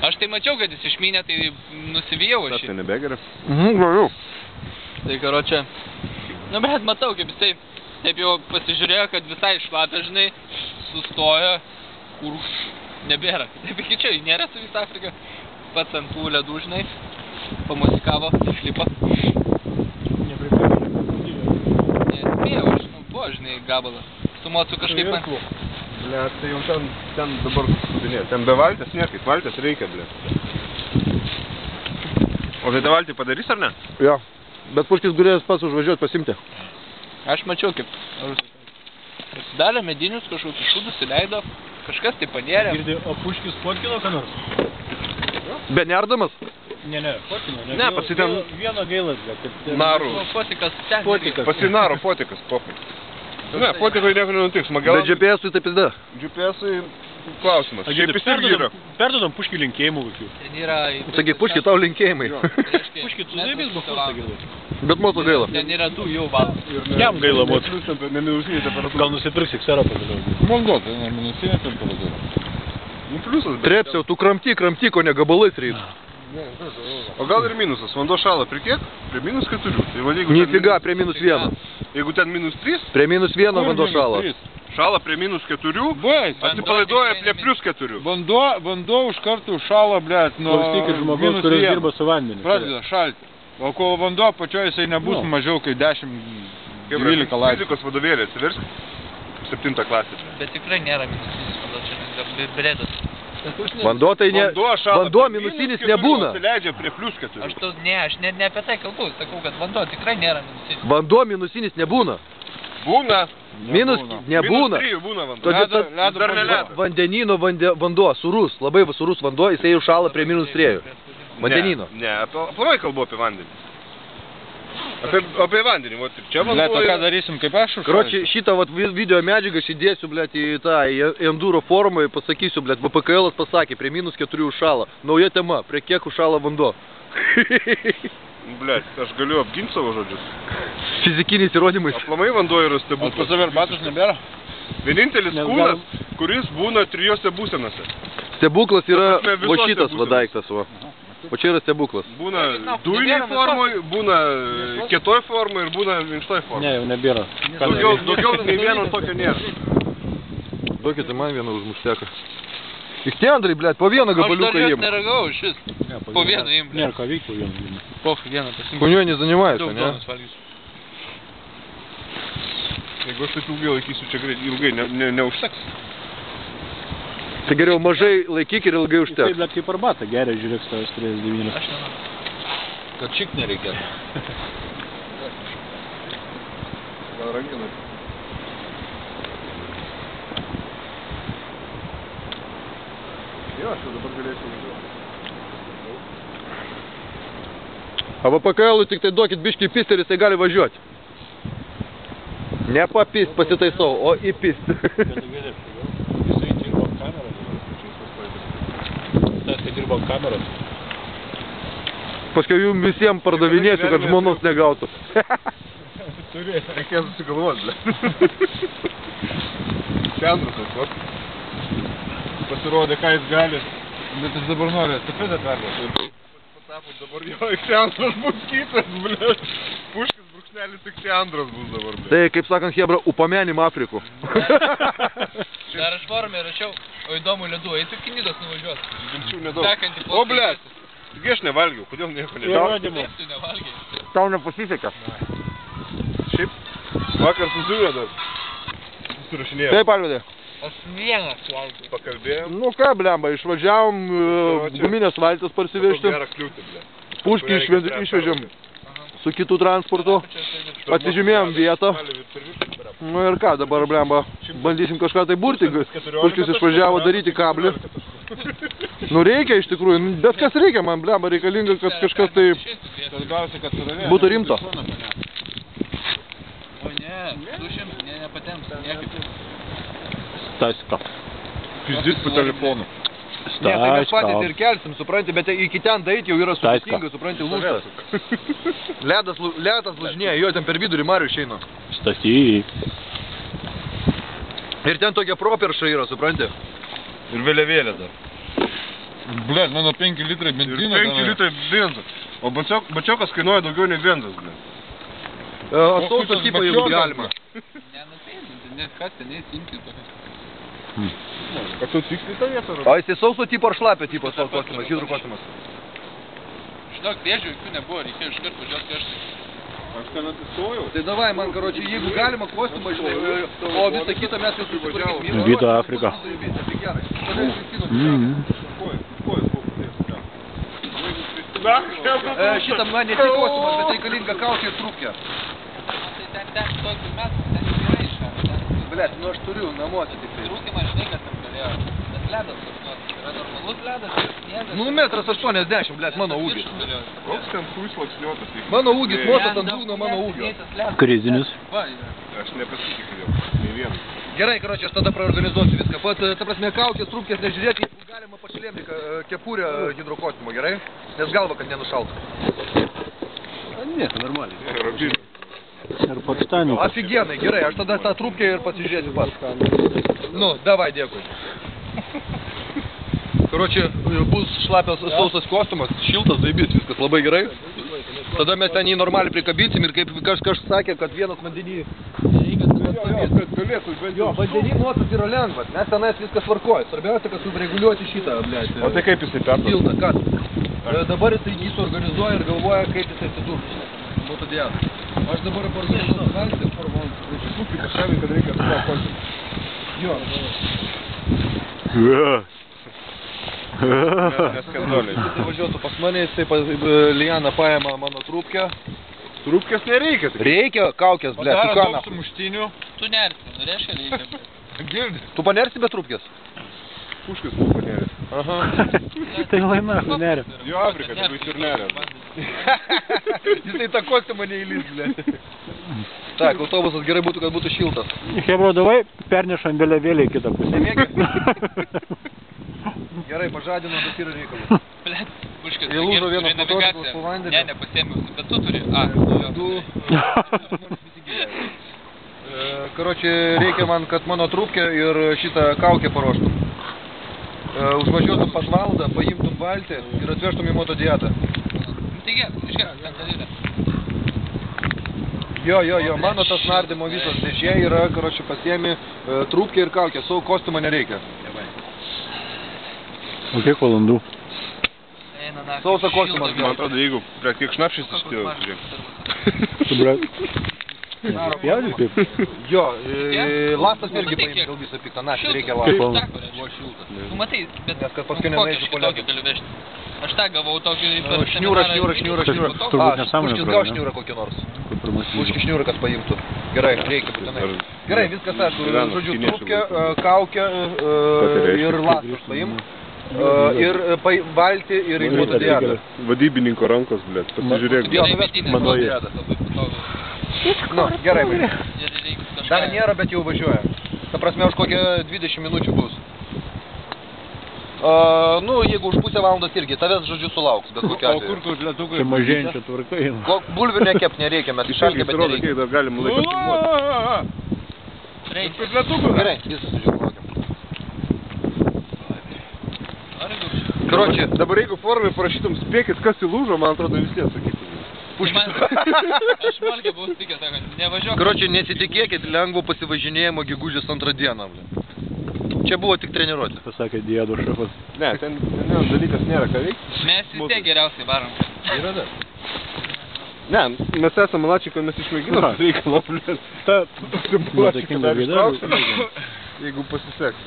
Aš tai mačiau, kad jis išmynė, tai nusivijau aš. Tai nebegeria. Galiu. Tai karočią. Nu, bet matau, kaip jisai taip jau pasižiūrėjo, kad visai šlapia, žinai, sustojo, kur nebėra. Taip iki čia, nėra su visą Afriką. Pats ant tų ledų, žinai, pamusikavo, išlipo. Nespėjau, aš, buvo, žinai, gabalą. Su mocu kažkaip man... Ble, tai jau ten dabar skubinė. Ten be valtės niekaip, valtės reikia, ble. O tai valtį padarys ar ne? Jo. Bet Puškis galėjęs pats užvažiuoti pasimti. Aš mačiau, kaip pasidarė medinius kažkokius šūdus, įleido, kažkas tai panėrė. Girdi, o Puškis fotkino ką nors? Be nerdamas? Ne, fotkino. Ne, pasitem... Vieno gailas, bet... Narų. Fotikas ten. Pasinaro fotikas, pofai. Ne, fotikai nieko nenutiks, smagiau. Bet GPS-ui tai pizda. GPS-ui klausimas. Šiaip jis irgi yra. Perdodam Puškį linkėjimų kokių. Ten yra... Sakai, Puški, tau linkėjimai. Puškį, tu zaibės bufus, tai Bet moto gaila. Ten yra du jau valas. Jam gaila moto. Gal nusipirks Xero pagaliau. Vanduo, tai ne minusinė temperatūra. Trepsiau, tu kramty, ko ne gabalais reik. O gal ir minusas. Vanduo šala prie kiek? Prie minus 4. Tai va, Nifiga, prie minus 1. Jeigu ten minus 3, Prie minus 1 vanduo šala. šala prie minus 4, atsipalaiduoja prie plus 4. Vanduo už kartų šala, blėt, nuo Klausykit žmogaus, kuris dirba su vandeniu. Pradeda šalti. O kol vanduo pačioje jisai nebus mažiau kai 10-12 laipsnių. Fizikos vadovėlė atsiversk. 7 klasė. Bet tikrai nėra minusinis vanduo, čia bredas. Vanduo tai ne... Vanduo minusinis nebūna. Atsileidžia prie plus 4. Aš ne apie tai kalbu, sakau, kad vanduo tikrai nėra minusinis. Vanduo minusinis nebūna. Būna. Minus nebūna. Minus 3 būna vanduo. Dar ne ledo. Vandenino vanduo, surus, labai surus vanduo, jisai jau šala prie minus 3. Vandenino. Ne, aplamai kalbu apie vandenį. Apie vandenį, va, čia vanduo. Blet, o ką darysim, kaip aš užšalsiu? Karoči, šitą vat video medžiagą aš įdėsiu, blet, į tą enduro forumą ir pasakysiu, blet, VPKL pasakė, prie minus 4 užšala. Nauja tema, prie kiek užšala vanduo. Blet, aš galiu apginti savo žodžius. Fizikiniais įrodymais. Aplamai vanduo yra stebuklas. O pas averbatus nebėra? Vienintelis kūnas, kuris būna 3 būsenose. Stebuklas yra va šitas va daiktas, va. O čia yra stebuklas. Būna dujiniai formoj, būna kietoj formoj ir būna minkštoj formoj. Ne, jau nebėra. Daugiau nei vieno tokio nėra. Duokite man vieną užmuštėką. Tik tie Andrai, blėt, po vieną gabaliuką Aš dar jos jiem. neragau šis. Po vieną jiem, blėt. Nėra ką veikti po vieną. Po vieną pasimti. Kunio nezaнимается, Daug ne? duonos valgysiu. Jeigu aš taip ilgai laikysiu, čia ilgai neužteks. Tai geriau mažai laikyk ir ilgai užteks. Taip, bet kaip arbatą geria, žiūrėk, stovės 39. Aš nenoriu. Kad čik nereikėtų. Gal ranginai. Jo, aš jau dabar galėsiu važiuoti. A VPKL-ui tik tai duokit biškį pist ir jisai gali važiuoti. Ne papist pasitaisau, o įpist. Jisai dirbo ant kameros. Tas, kai dirbo ant kameros. Paskui jums visiems pardavinėsiu, kad žmonos negautų. Turi, reikės susigalvoti, ble. Ksendrusas, va. Pasirodė, ką jis gali. Bet jis dabar nori estafetę perduoti. Patapot dabar jo Ksendras bus kitas, ble. Puškis brūkšnelis Ksendras bus dabar, ble. Tai, kaip sakant, Hebra, upamenim Afrikų. Dar aš formę rašiau, o įdomu ledų, eitų iki Nidos nuvažiuot. Vilčių nedaug. Sekantį O, ble. Taigi aš nevalgiau, kodėl nieko nevalgiau? Taip, tu nevalgiai. Tau nepasisekė. Šiaip, vakar susiūrė dar. Susirašinėjau. Taip, Alvidai. Aš vieną suvalgiau. Pakalbėjom. Nu ką, blemba, išvažiavom guminės valtis parsivežti. Gerą kliūtį, ble. Puškį išvežėm su kitų transportu. Pasižymėjom vietą. Nu ir ką, dabar, blemba, bandysim kažką tai burti. Puškis išvažiavo daryti kablį. Nu reikia iš tikrųjų, bet kas reikia man, blemba, reikalinga, kad kažkas tai būtų rimto. O ne, 200, nepatems, niekaip. Staska. Pizdit po telefonu. Ne, tai mes patys ir kelsim, supranti, bet iki ten daeit jau yra sudėtinga, supranti, lūžtas. Ledas lūžinėja, jo ten per vidurį Marių išeina. Stasy. Ir ten tokia properša yra, supranti. Ir vėliavėlė dar. Blet, mano 5 litrai Ir benzino. 5 litrai benzo. O bačiokas kainuoja daugiau nei benzas, blė. Sauso tipo, jeigu galima. Nenupėdinti, nes kas ten įsimti tokias. Ar tu tiksliai tą vietą? O jisai sauso tipo ar šlapio tipo savo kostiumas, hidro kostiumas? Žinok, vėžių jokių nebuvo, reikėjo iškart važiuoti karštai. Aš ten atsistojau. Tai davai, man, karočiui, jeigu galima kostiumą, žinai, o visą kitą mes jau susitvarkysim. Vyto Afrika. Šitą man ne tik kostiumas, bet reikalinga kaukė ir trūkė. Tai ten tokių metų, ten gerai išėjo. Blet, nu aš turiu namuose tik tai. Trūkimas, žinai, kas ten galėjo. Nes ledas toks, yra normalus ledas ir sniegas. Nu, 1,80 m, blet, mano ūgis. Koks ten huis laksniuotas. Mano ūgis, nuotas ant dugno mano ūgio. Krizinis. Va, yra. Aš nepasitikiu jau, nei vieną. Gerai, karočiui, aš tada praorganizuosiu viską. Pat, ta prasme, kaukės, trūkės nežiūrėti, jeigu galima pašilėmti kepurę hidrokostiumo, gerai? Nes galva, kad nenušaltų. Ne, normaliai. Robžinė. Ir pats staniu. Aфиgenai, gerai, aš tada tą trūkę ir pasižiūrėsiu pats. Nu, davai, dėkui. Karočiui, bus šlapias sausas kostiumas, šiltas, zaibys, viskas labai gerai. Tada mes ten jį normaliai prikabinsim ir kaip kažkas sakė, kad vienas vandenį reikia sustabdyti. Jo, vandenį nuotas yra lengvas, nes tenais viskas tvarkoja. Svarbiausia, kad sureguliuoti šitą, blėt. O tai kaip jisai pertas? Tiltą, kas? Dabar jisai jį suorganizuoja ir galvoja, kaip jisai atsidurs. Būtų diena. Aš dabar organizuoju valstį. Sukį pašavį, kad reikia atsuoti. Jo. Neskandoliai. Jisai važiuotų pas mane, jisai Liana paėma mano trūpkę. Trūpkės nereikia. Reikia kaukės, blėt. Padaro daug sumuštinių. Tu nersi, nu reiškia reikia. Girdi. Tu panersi be trūpkės? Puškis mūsų panerės. Aha. Tai laina, nerė. Jo, Afrika, tai bus ir nerės. Jisai tą kostiumą neįlys, blėt. Tak, autobusas gerai būtų, kad būtų šiltas. Hebro, davai pernešam vėliavėlį į kitą pusę. Nemėgi? Gerai, pažadino, bet yra reikalas. Blet, puškis, Įlūžo vienas turi motociklas navigaciją. po vandeniu. Ne, nepasėmiau, bet tu turi. A, Du. Karočiui, reikia man, kad mano trūpkę ir šitą kaukę paruoštum. Užvažiuotum pas valdą, paimtum valtį ir atvežtum į motodietą. Tai gerai, išgerai, ten dalyvė. Jo, mano tas nardymo visas dėžė yra, karočiui, pasiemi trūpkę ir kaukę, savo kostiumą nereikia. O kiek valandų? Eina naktį. Sausa kostiumas, Man atrodo, jeigu prie kiek šnapšys išstėjo, žiūrėk. Tu, brat? Pjaudys kaip? Jo, lastas irgi paimti dėl visą piktą naštį, reikia Kaip lastas. valandą? Buvo šiltas. Tu matai, bet Nes kad paskui kokį nenueisiu po kitokį ledu. gali vežti. Aš tą gavau tokį Šniūrą. Turbūt nesąmonė Puškis atrodo, gal ne? šniūrą kokį nors. Kaip pirmas Puškis šniūrą, kas paimtų. Gerai, reikia būtinai. Gerai, viskas aišku. Gyvena Žodžiu, kiniečių trūpkę, kaukę ir lastas paim. Ir valtį ir į motodietą. Vadybininko rankos, blėt, pasižiūrėk. Jo, Manau, jie. Nu, gerai, vaikai. Ir reikia kažką. Dar nėra, bet jau važiuoja. Ta prasme, už kokią 20 minučių bus. Nu, jeigu už pusę valandos irgi, tavęs, žodžiu, sulauks, bet kokia O kur tu lietukai? Čia mažėjančia tvarka eina. Bulvių nekep nereikia, mes išalgę, bet Rodo, nereikia. kiek dar galim laiką filmuoti. Reikia. Gerai, visą sužiūrėkim. Nori gurkščių? Karočiui, Dabar jeigu formai parašytum, spėkit, kas įlūžo, man atrodo, visi atsakytų. Aš valgė buvau stikęs, sakant, nevažiuok. Karočiui, nesitikėkit lengvo pasivažinėjimo gegužės 2 dieną. Čia buvo tik treniruotė. Pasakė Diado šefas. Ne, ten vienas dalykas nėra ką veikti. Mes vis tiek geriausiai varom. Yra dar. Ne, mes esame lačiai, kad mes išmėginom reikalą, blėt. Ta nuotaikinga gaida. Jeigu pasiseks.